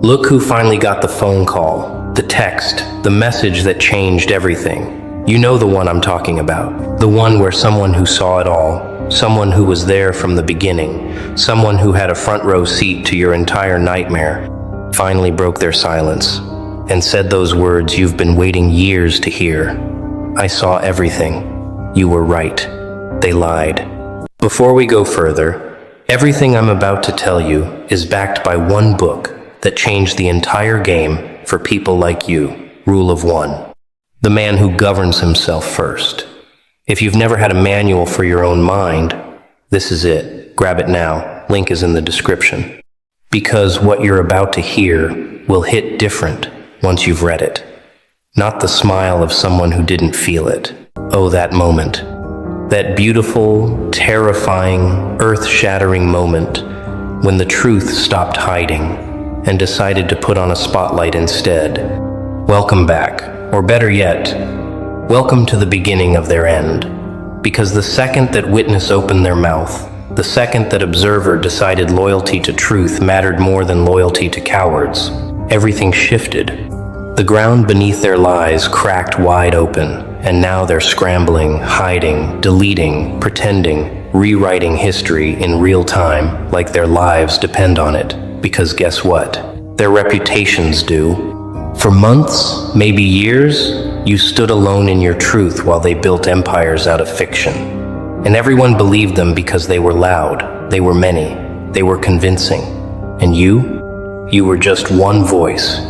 Look who finally got the phone call, the text, the message that changed everything. You know the one I'm talking about. The one where someone who saw it all, someone who was there from the beginning, someone who had a front row seat to your entire nightmare, finally broke their silence and said those words you've been waiting years to hear. I saw everything. You were right. They lied. Before we go further, everything I'm about to tell you is backed by one book that changed the entire game for people like you. Rule of One. The man who governs himself first. If you've never had a manual for your own mind, this is it. Grab it now. Link is in the description. Because what you're about to hear will hit different once you've read it. Not the smile of someone who didn't feel it. Oh, that moment. That beautiful, terrifying, earth-shattering moment when the truth stopped hiding and decided to put on a spotlight instead. Welcome back, or better yet, welcome to the beginning of their end. Because the second that witness opened their mouth, the second that observer decided loyalty to truth mattered more than loyalty to cowards, everything shifted. The ground beneath their lies cracked wide open, and now they're scrambling, hiding, deleting, pretending, rewriting history in real time like their lives depend on it. Because guess what? Their reputations do. For months, maybe years, you stood alone in your truth while they built empires out of fiction. And everyone believed them because they were loud, they were many, they were convincing. And you were just one voice,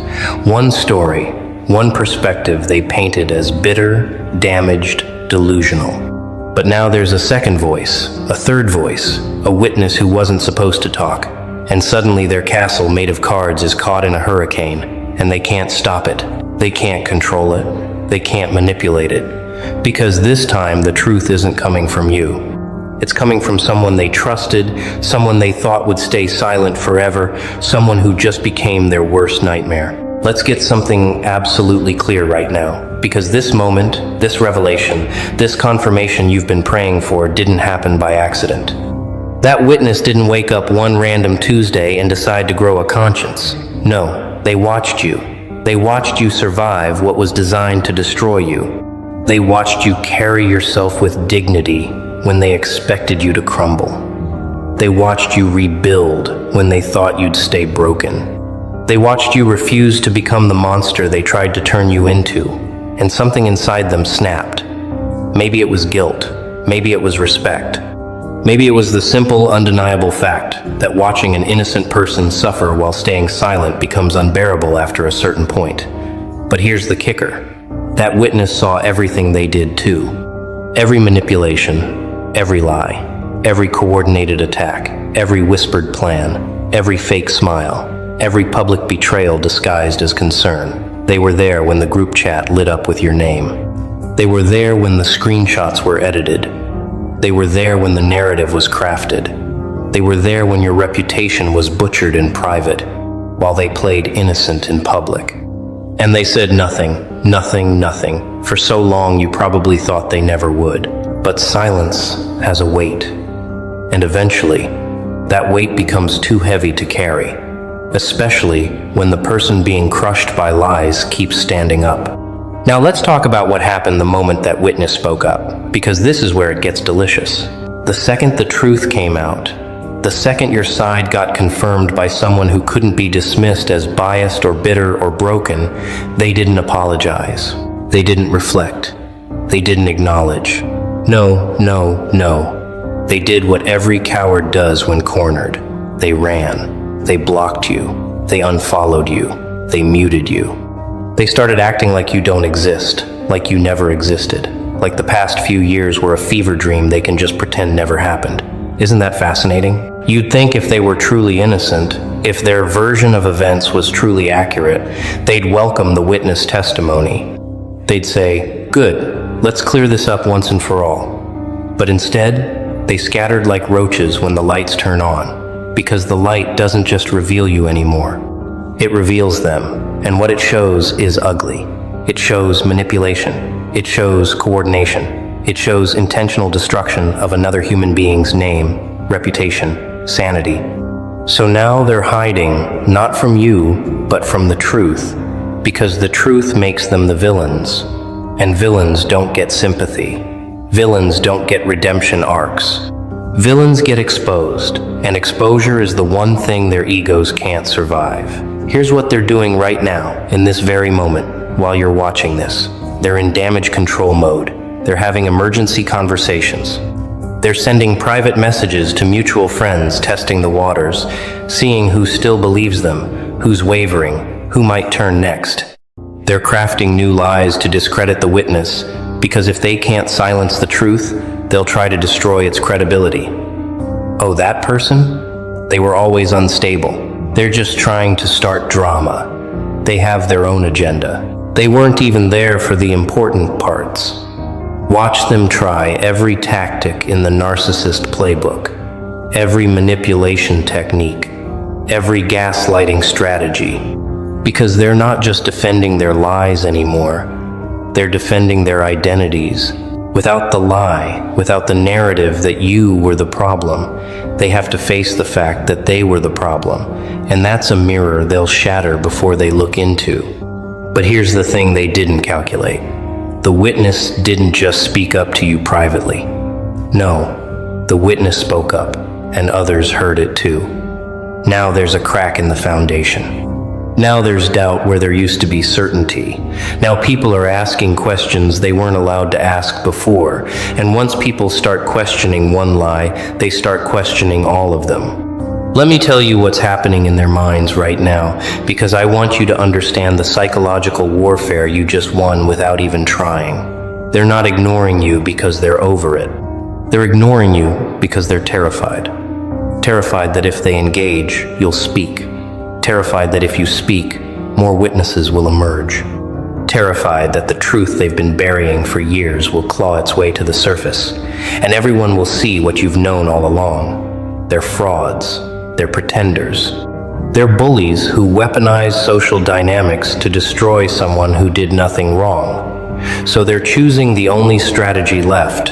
one story, one perspective they painted as bitter, damaged, delusional. But now there's a second voice, a third voice, a witness who wasn't supposed to talk. And suddenly their castle made of cards is caught in a hurricane, and they can't stop it. They can't control it. They can't manipulate it. Because this time the truth isn't coming from you. It's coming from someone they trusted, someone they thought would stay silent forever, someone who just became their worst nightmare. Let's get something absolutely clear right now. Because this moment, this revelation, this confirmation you've been praying for didn't happen by accident. That witness didn't wake up one random Tuesday and decide to grow a conscience. No, they watched you. They watched you survive what was designed to destroy you. They watched you carry yourself with dignity when they expected you to crumble. They watched you rebuild when they thought you'd stay broken. They watched you refuse to become the monster they tried to turn you into, and something inside them snapped. Maybe it was guilt. Maybe it was respect. Maybe it was the simple, undeniable fact that watching an innocent person suffer while staying silent becomes unbearable after a certain point. But here's the kicker. That witness saw everything they did too. Every manipulation, every lie, every coordinated attack, every whispered plan, every fake smile, every public betrayal disguised as concern. They were there when the group chat lit up with your name. They were there when the screenshots were edited. They were there when the narrative was crafted. They were there when your reputation was butchered in private, while they played innocent in public. And they said nothing, nothing, nothing. For so long you probably thought they never would. But silence has a weight. And eventually, that weight becomes too heavy to carry, especially when the person being crushed by lies keeps standing up. Now let's talk about what happened the moment that witness spoke up, because this is where it gets delicious. The second the truth came out, the second your side got confirmed by someone who couldn't be dismissed as biased or bitter or broken, they didn't apologize. They didn't reflect. They didn't acknowledge. No, no, no. They did what every coward does when cornered. They ran. They blocked you. They unfollowed you. They muted you. They started acting like you don't exist, like you never existed, like the past few years were a fever dream they can just pretend never happened. Isn't that fascinating? You'd think if they were truly innocent, if their version of events was truly accurate, they'd welcome the witness testimony. They'd say, "Good, let's clear this up once and for all." But instead, they scattered like roaches when the lights turn on, because the light doesn't just reveal you anymore. It reveals them. And what it shows is ugly. It shows manipulation. It shows coordination. It shows intentional destruction of another human being's name, reputation, sanity. So now they're hiding, not from you, but from the truth, because the truth makes them the villains. And villains don't get sympathy. Villains don't get redemption arcs. Villains get exposed, and exposure is the one thing their egos can't survive. Here's what they're doing right now, in this very moment, while you're watching this. They're in damage control mode. They're having emergency conversations. They're sending private messages to mutual friends, testing the waters, seeing who still believes them, who's wavering, who might turn next. They're crafting new lies to discredit the witness, because if they can't silence the truth, they'll try to destroy its credibility. Oh, that person? They were always unstable. They're just trying to start drama. They have their own agenda. They weren't even there for the important parts. Watch them try every tactic in the narcissist playbook, every manipulation technique, every gaslighting strategy, because they're not just defending their lies anymore, they're defending their identities. Without the lie, without the narrative that you were the problem, they have to face the fact that they were the problem, and that's a mirror they'll shatter before they look into. But here's the thing they didn't calculate. The witness didn't just speak up to you privately. No, the witness spoke up, and others heard it too. Now there's a crack in the foundation. Now there's doubt where there used to be certainty. Now people are asking questions they weren't allowed to ask before, and once people start questioning one lie, they start questioning all of them. Let me tell you what's happening in their minds right now, because I want you to understand the psychological warfare you just won without even trying. They're not ignoring you because they're over it. They're ignoring you because they're terrified. Terrified that if they engage, you'll speak. Terrified that if you speak, more witnesses will emerge. Terrified that the truth they've been burying for years will claw its way to the surface, and everyone will see what you've known all along. They're frauds. They're pretenders. They're bullies who weaponize social dynamics to destroy someone who did nothing wrong. So they're choosing the only strategy left.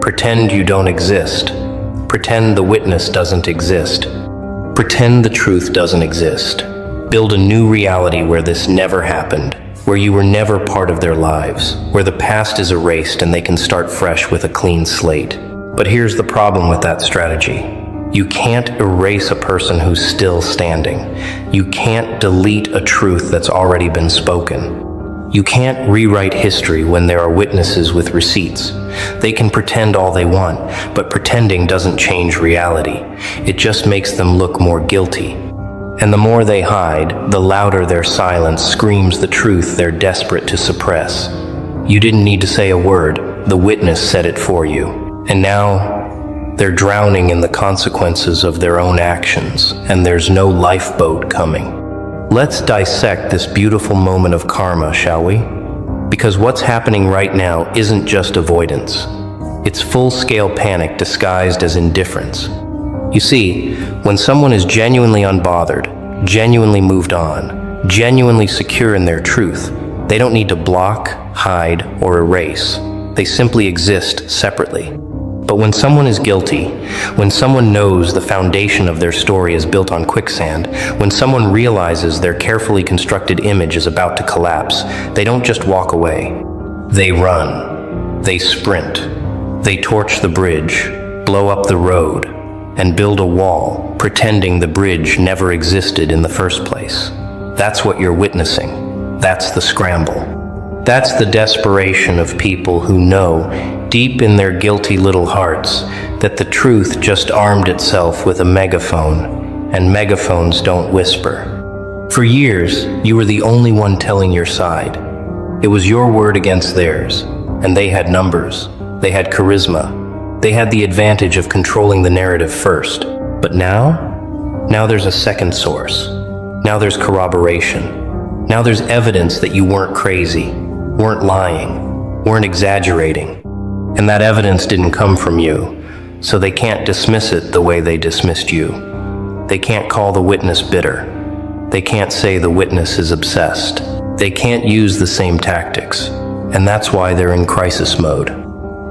Pretend you don't exist. Pretend the witness doesn't exist. Pretend the truth doesn't exist. Build a new reality where this never happened, where you were never part of their lives, where the past is erased and they can start fresh with a clean slate. But here's the problem with that strategy. You can't erase a person who's still standing. You can't delete a truth that's already been spoken. You can't rewrite history when there are witnesses with receipts. They can pretend all they want, but pretending doesn't change reality. It just makes them look more guilty. And the more they hide, the louder their silence screams the truth they're desperate to suppress. You didn't need to say a word. The witness said it for you. And now, they're drowning in the consequences of their own actions, and there's no lifeboat coming. Let's dissect this beautiful moment of karma, shall we? Because what's happening right now isn't just avoidance. It's full-scale panic disguised as indifference. You see, when someone is genuinely unbothered, genuinely moved on, genuinely secure in their truth, they don't need to block, hide, or erase. They simply exist separately. But when someone is guilty, when someone knows the foundation of their story is built on quicksand, when someone realizes their carefully constructed image is about to collapse, they don't just walk away. They run. They sprint. They torch the bridge, blow up the road, and build a wall, pretending the bridge never existed in the first place. That's what you're witnessing. That's the scramble. That's the desperation of people who know, deep in their guilty little hearts, that the truth just armed itself with a megaphone, and megaphones don't whisper. For years, you were the only one telling your side. It was your word against theirs, and they had numbers, they had charisma, they had the advantage of controlling the narrative first. But now there's a second source. Now there's corroboration. Now there's evidence that you weren't crazy, weren't lying, weren't exaggerating. And that evidence didn't come from you, so they can't dismiss it the way they dismissed you. They can't call the witness bitter. They can't say the witness is obsessed. They can't use the same tactics, and that's why they're in crisis mode.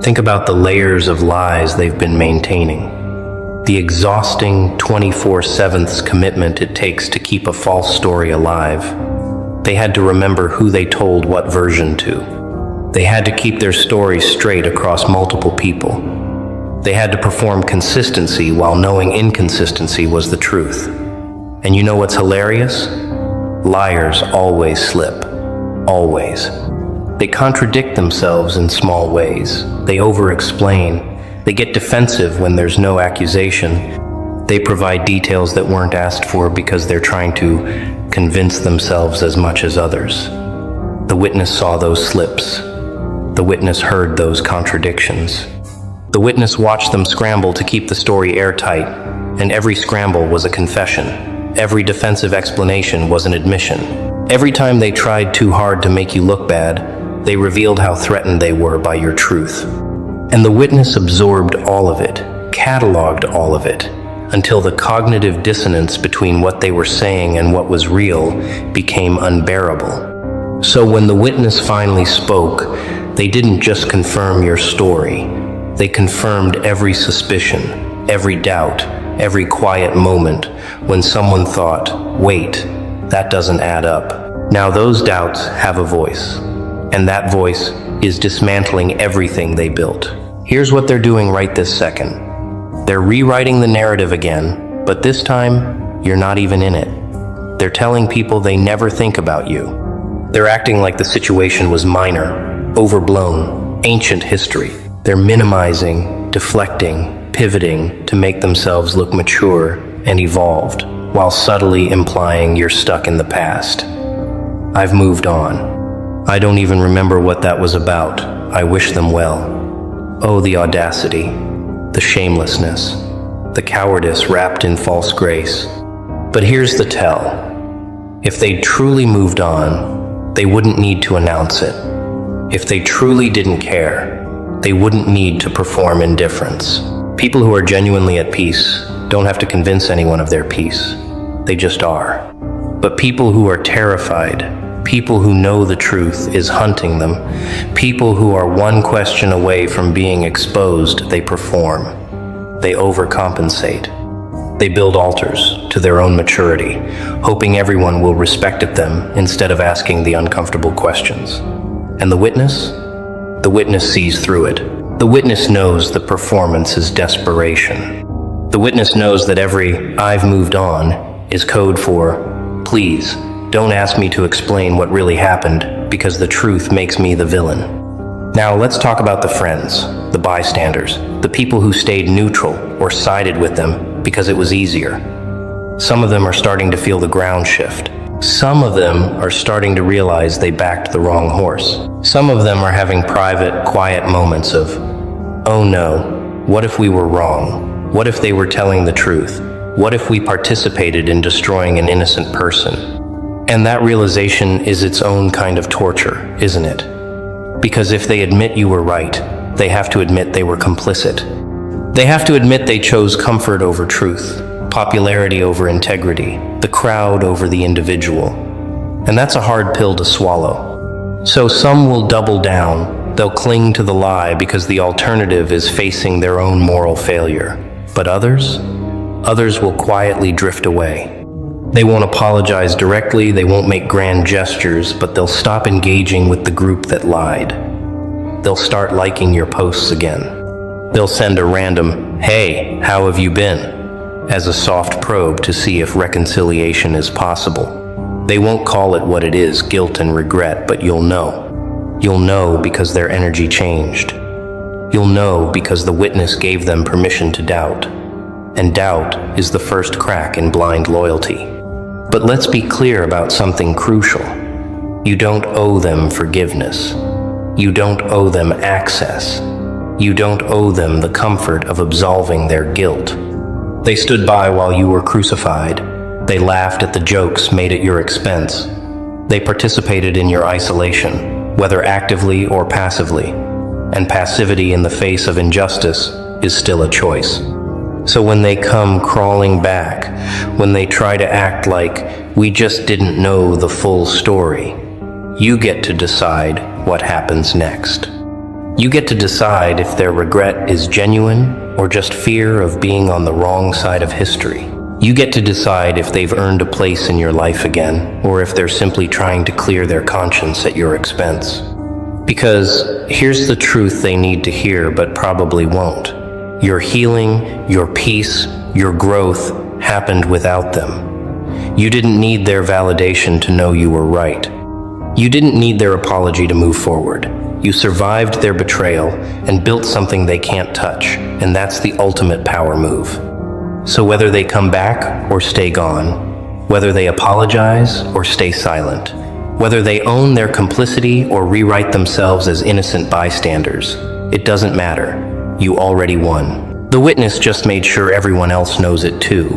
Think about the layers of lies they've been maintaining. the exhausting 24/7 commitment it takes to keep a false story alive. They had to remember who they told what version to. They had to keep their story straight across multiple people. They had to perform consistency while knowing inconsistency was the truth. And you know what's hilarious? Liars always slip. Always. They contradict themselves in small ways. They over-explain. They get defensive when there's no accusation. They provide details that weren't asked for because they're trying to convince themselves as much as others. The witness saw those slips. The witness heard those contradictions. The witness watched them scramble to keep the story airtight, and every scramble was a confession. Every defensive explanation was an admission. Every time they tried too hard to make you look bad, they revealed how threatened they were by your truth. And the witness absorbed all of it, cataloged all of it, until the cognitive dissonance between what they were saying and what was real became unbearable. So when the witness finally spoke, they didn't just confirm your story. They confirmed every suspicion, every doubt, every quiet moment when someone thought, wait, that doesn't add up. Now those doubts have a voice, and that voice is dismantling everything they built. Here's what they're doing right this second. They're rewriting the narrative again, but this time, you're not even in it. They're telling people they never think about you. They're acting like the situation was minor, overblown, ancient history. They're minimizing, deflecting, pivoting to make themselves look mature and evolved, while subtly implying you're stuck in the past. I've moved on. I don't even remember what that was about. I wish them well. Oh, the audacity, the shamelessness, the cowardice wrapped in false grace. But here's the tell. If they truly moved on, they wouldn't need to announce it. If they truly didn't care, they wouldn't need to perform indifference. People who are genuinely at peace don't have to convince anyone of their peace. They just are. But people who are terrified, people who know the truth is hunting them, people who are one question away from being exposed, they perform. They overcompensate. They build altars to their own maturity, hoping everyone will respect them instead of asking the uncomfortable questions. And the witness? The witness sees through it. The witness knows the performance is desperation. The witness knows that every "I've moved on" is code for, please, don't ask me to explain what really happened because the truth makes me the villain. Now let's talk about the friends, the bystanders, the people who stayed neutral or sided with them because it was easier. Some of them are starting to feel the ground shift. Some of them are starting to realize they backed the wrong horse. Some of them are having private, quiet moments of, oh no, what if we were wrong? What if they were telling the truth? What if we participated in destroying an innocent person? And that realization is its own kind of torture, isn't it? Because if they admit you were right, they have to admit they were complicit. They have to admit they chose comfort over truth, popularity over integrity, the crowd over the individual. And that's a hard pill to swallow. So some will double down. They'll cling to the lie because the alternative is facing their own moral failure. But others will quietly drift away. They won't apologize directly, they won't make grand gestures, but they'll stop engaging with the group that lied. They'll start liking your posts again. They'll send a random, "Hey, how have you been?" as a soft probe to see if reconciliation is possible. They won't call it what it is, guilt and regret, but you'll know. You'll know because their energy changed. You'll know because the witness gave them permission to doubt. And doubt is the first crack in blind loyalty. But let's be clear about something crucial. You don't owe them forgiveness. You don't owe them access. You don't owe them the comfort of absolving their guilt. They stood by while you were crucified. They laughed at the jokes made at your expense. They participated in your isolation, whether actively or passively. And passivity in the face of injustice is still a choice. So when they come crawling back, when they try to act like we just didn't know the full story, you get to decide what happens next. You get to decide if their regret is genuine or just fear of being on the wrong side of history. You get to decide if they've earned a place in your life again, or if they're simply trying to clear their conscience at your expense. Because here's the truth they need to hear, but probably won't. Your healing, your peace, your growth happened without them. You didn't need their validation to know you were right. You didn't need their apology to move forward. You survived their betrayal and built something they can't touch, and that's the ultimate power move. So whether they come back or stay gone, whether they apologize or stay silent, whether they own their complicity or rewrite themselves as innocent bystanders, it doesn't matter. You already won. The witness just made sure everyone else knows it too.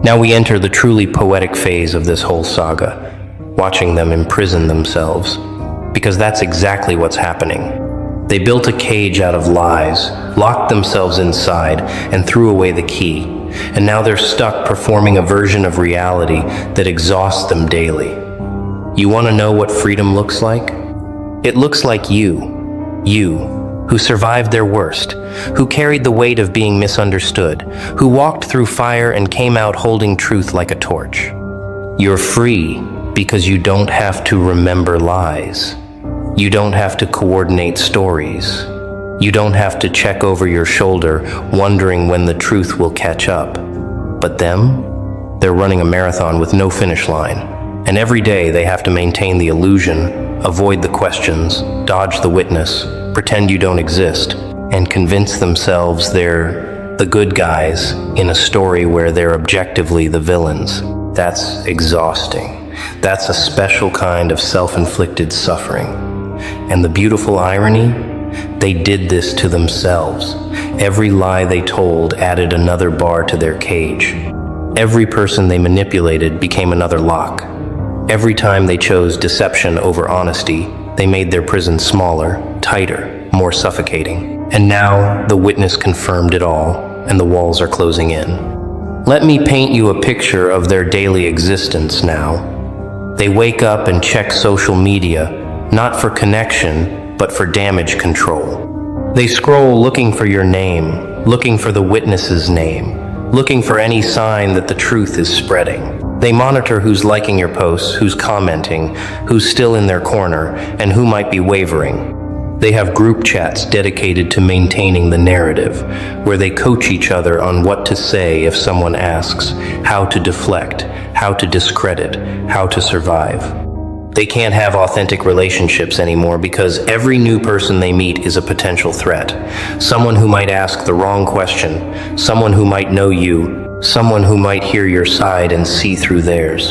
Now we enter the truly poetic phase of this whole saga, watching them imprison themselves. Because that's exactly what's happening. They built a cage out of lies, locked themselves inside, and threw away the key. And now they're stuck performing a version of reality that exhausts them daily. You want to know what freedom looks like? It looks like you, who survived their worst, who carried the weight of being misunderstood, who walked through fire and came out holding truth like a torch. You're free because you don't have to remember lies. You don't have to coordinate stories. You don't have to check over your shoulder, wondering when the truth will catch up. But them? They're running a marathon with no finish line. And every day they have to maintain the illusion, avoid the questions, dodge the witness, pretend you don't exist, and convince themselves they're the good guys in a story where they're objectively the villains. That's exhausting. That's a special kind of self-inflicted suffering. And the beautiful irony? They did this to themselves. Every lie they told added another bar to their cage. Every person they manipulated became another lock. Every time they chose deception over honesty, they made their prison smaller, tighter, more suffocating. And now the witness confirmed it all, and the walls are closing in. Let me paint you a picture of their daily existence now. They wake up and check social media, not for connection, but for damage control. They scroll looking for your name, looking for the witness's name, looking for any sign that the truth is spreading. They monitor who's liking your posts, who's commenting, who's still in their corner, and who might be wavering. They have group chats dedicated to maintaining the narrative, where they coach each other on what to say if someone asks, how to deflect, how to discredit, how to survive. They can't have authentic relationships anymore because every new person they meet is a potential threat. Someone who might ask the wrong question, someone who might know you, someone who might hear your side and see through theirs.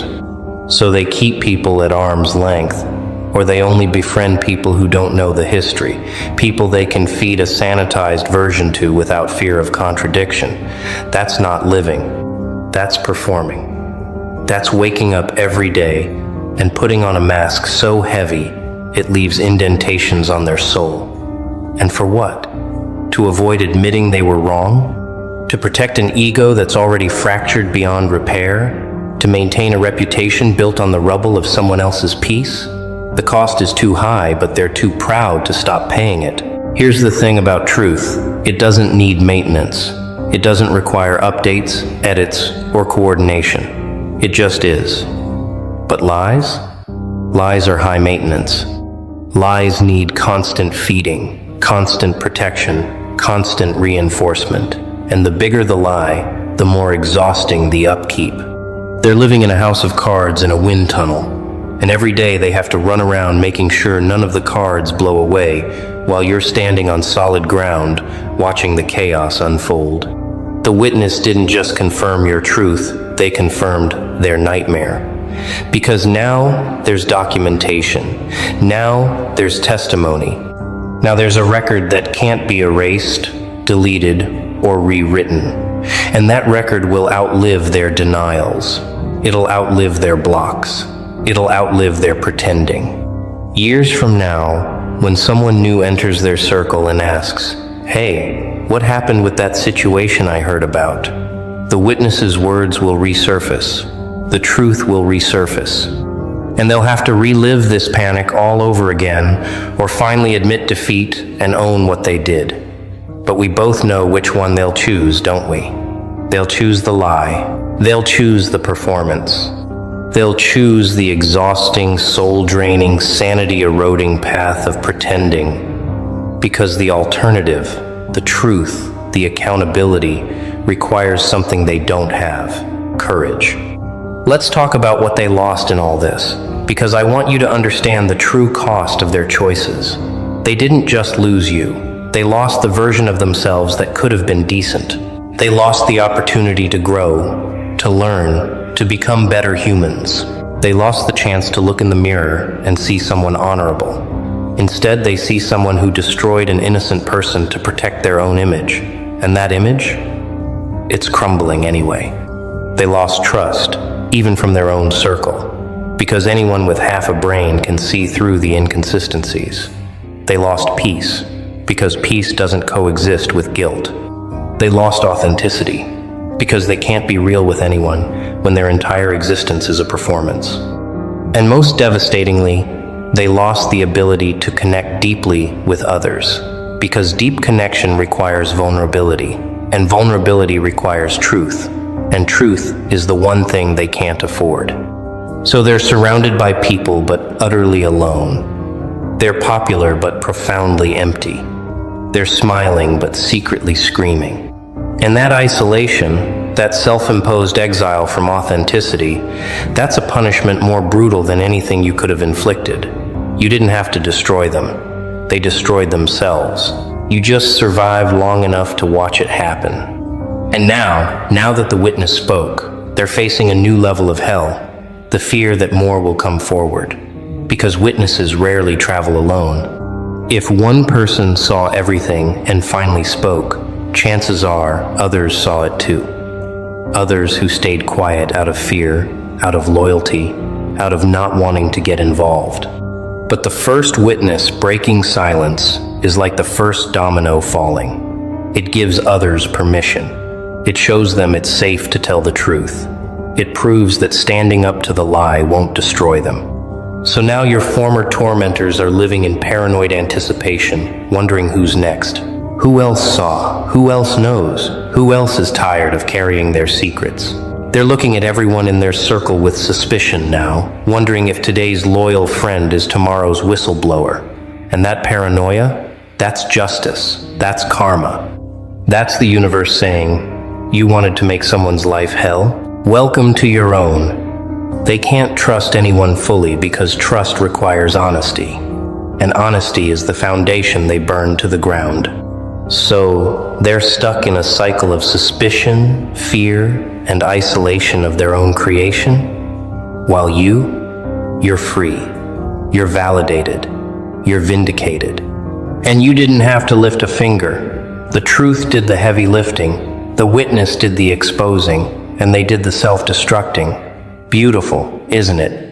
So they keep people at arm's length, or they only befriend people who don't know the history, people they can feed a sanitized version to without fear of contradiction. That's not living. That's performing. That's waking up every day and putting on a mask so heavy it leaves indentations on their soul. And for what? To avoid admitting they were wrong? To protect an ego that's already fractured beyond repair? To maintain a reputation built on the rubble of someone else's peace? The cost is too high, but they're too proud to stop paying it. Here's the thing about truth. It doesn't need maintenance. It doesn't require updates, edits, or coordination. It just is. But lies? Lies are high maintenance. Lies need constant feeding, constant protection, constant reinforcement. And the bigger the lie, the more exhausting the upkeep. They're living in a house of cards in a wind tunnel, and every day they have to run around making sure none of the cards blow away while you're standing on solid ground, watching the chaos unfold. The witness didn't just confirm your truth, they confirmed their nightmare. Because now there's documentation. Now there's testimony. Now there's a record that can't be erased, deleted, or rewritten. And that record will outlive their denials. It'll outlive their blocks. It'll outlive their pretending. Years from now, when someone new enters their circle and asks, "Hey, what happened with that situation I heard about?" the witness's words will resurface. The truth will resurface. And they'll have to relive this panic all over again, or finally admit defeat and own what they did. But we both know which one they'll choose, don't we? They'll choose the lie. They'll choose the performance. They'll choose the exhausting, soul-draining, sanity-eroding path of pretending. Because the alternative, the truth, the accountability, requires something they don't have: courage. Let's talk about what they lost in all this, because I want you to understand the true cost of their choices. They didn't just lose you. They lost the version of themselves that could have been decent. They lost the opportunity to grow, to learn, to become better humans. They lost the chance to look in the mirror and see someone honorable. Instead, they see someone who destroyed an innocent person to protect their own image. And that image? It's crumbling anyway. They lost trust, even from their own circle, because anyone with half a brain can see through the inconsistencies. They lost peace, because peace doesn't coexist with guilt. They lost authenticity, because they can't be real with anyone when their entire existence is a performance. And most devastatingly, they lost the ability to connect deeply with others, because deep connection requires vulnerability, and vulnerability requires truth, and truth is the one thing they can't afford. So they're surrounded by people but utterly alone. They're popular but profoundly empty. They're smiling but secretly screaming. And that isolation, that self-imposed exile from authenticity, that's a punishment more brutal than anything you could have inflicted. You didn't have to destroy them. They destroyed themselves. You just survived long enough to watch it happen. And now that the witness spoke, they're facing a new level of hell, the fear that more will come forward. Because witnesses rarely travel alone. If one person saw everything and finally spoke, chances are others saw it too. Others who stayed quiet out of fear, out of loyalty, out of not wanting to get involved. But the first witness breaking silence is like the first domino falling. It gives others permission. It shows them it's safe to tell the truth. It proves that standing up to the lie won't destroy them. So now your former tormentors are living in paranoid anticipation, wondering who's next. Who else saw? Who else knows? Who else is tired of carrying their secrets? They're looking at everyone in their circle with suspicion now, wondering if today's loyal friend is tomorrow's whistleblower. And that paranoia? That's justice. That's karma. That's the universe saying, you wanted to make someone's life hell? Welcome to your own. They can't trust anyone fully because trust requires honesty. And honesty is the foundation they burn to the ground. So they're stuck in a cycle of suspicion, fear, and isolation of their own creation, while you're free, you're validated, you're vindicated. And you didn't have to lift a finger. The truth did the heavy lifting, the witness did the exposing, and they did the self-destructing. Beautiful, isn't it?